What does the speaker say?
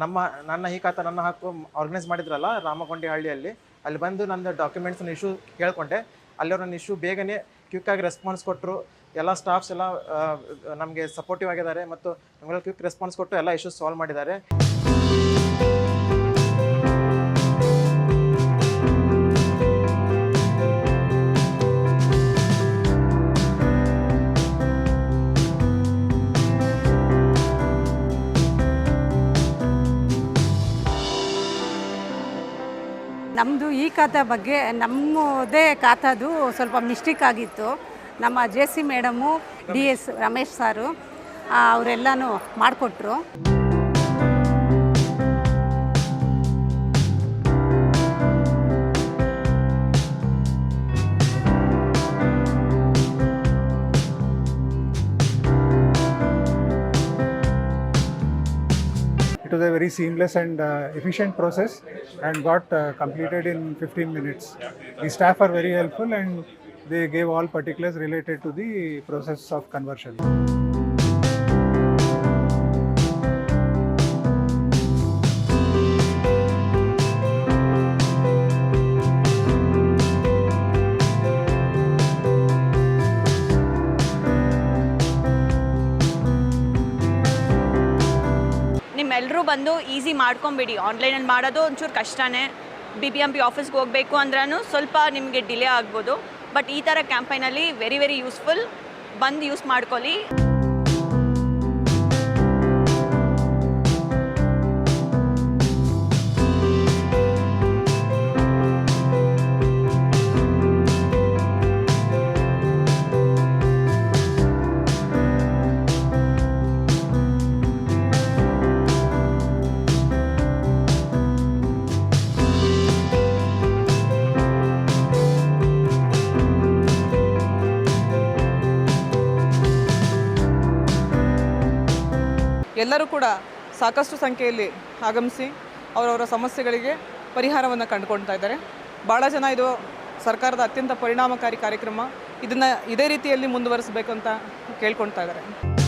ನನ್ನ ಈ ಖಾತಾ ನನ್ನ ಹಕ್ಕು ಆರ್ಗನೈಸ್ ಮಾಡಿದ್ರಲ್ಲ ರಾಮಗೊಂಡಿಹಳ್ಳಿಯಲ್ಲಿ, ಅಲ್ಲಿ ಬಂದು ನನ್ನ ಡಾಕ್ಯುಮೆಂಟ್ಸ್ನ ಇಶ್ಯೂ ಕೇಳಿಕೊಂಡೆ. ಅಲ್ಲಿವ್ರು ನನ್ನ ಇಶ್ಯೂ ಬೇಗನೆ ಕ್ವಿಕ್ಕಾಗಿ ರೆಸ್ಪಾನ್ಸ್ ಕೊಟ್ಟರು. ಎಲ್ಲ ಸ್ಟಾಫ್ಸ್ ಎಲ್ಲ ನಮಗೆ ಸಪೋರ್ಟಿವ್ ಆಗಿದ್ದಾರೆ ಮತ್ತು ನಮಗೆಲ್ಲ ಕ್ವಿಕ್ ರೆಸ್ಪಾನ್ಸ್ ಕೊಟ್ಟು ಎಲ್ಲ ಇಶ್ಯೂಸ್ ಸಾಲ್ವ್ ಮಾಡಿದ್ದಾರೆ. ನಮ್ಮದು ಈ ಖಾತಾ ಬಗ್ಗೆ ನಮ್ಮದೇ ಖಾತಾದು ಸ್ವಲ್ಪ ಮಿಸ್ಟೇಕ್ ಆಗಿತ್ತು. ನಮ್ಮ JC ಮೇಡಮು, DS ರಮೇಶ್ ಸಾರು ಅವರೆಲ್ಲನೂ ಮಾಡಿಕೊಟ್ರು. It was a very seamless and efficient process and got completed in 15 minutes. The staff are very helpful and they gave all particulars related to the process of conversion. ನಿಮ್ಮೆಲ್ಲರೂ ಬಂದು easy ಮಾಡ್ಕೊಂಬಿಡಿ. ಆನ್ಲೈನಲ್ಲಿ ಮಾಡೋದು ಒಂಚೂರು ಕಷ್ಟನೇ. BBMP ಆಫೀಸ್ಗೆ ಹೋಗಬೇಕು ಅಂದ್ರೂ ಸ್ವಲ್ಪ ನಿಮಗೆ ಡಿಲೇ ಆಗ್ಬೋದು. ಬಟ್ ಈ ಥರ ಕ್ಯಾಂಪೈನಲ್ಲಿ ವೆರಿ ಯೂಸ್ಫುಲ್. ಬಂದು ಯೂಸ್ ಮಾಡ್ಕೊಳ್ಳಿ. ಎಲ್ಲರೂ ಕೂಡ ಸಾಕಷ್ಟು ಸಂಖ್ಯೆಯಲ್ಲಿ ಆಗಮಿಸಿ ಅವರವರ ಸಮಸ್ಯೆಗಳಿಗೆ ಪರಿಹಾರವನ್ನು ಕಂಡುಕೊಳ್ತಾ ಇದ್ದಾರೆ. ಭಾಳ ಜನ ಇದು ಸರ್ಕಾರದ ಅತ್ಯಂತ ಪರಿಣಾಮಕಾರಿ ಕಾರ್ಯಕ್ರಮ, ಇದನ್ನು ಇದೇ ರೀತಿಯಲ್ಲಿ ಮುಂದುವರಿಸಬೇಕು ಅಂತ ಕೇಳ್ಕೊಳ್ತಾ ಇದ್ದಾರೆ.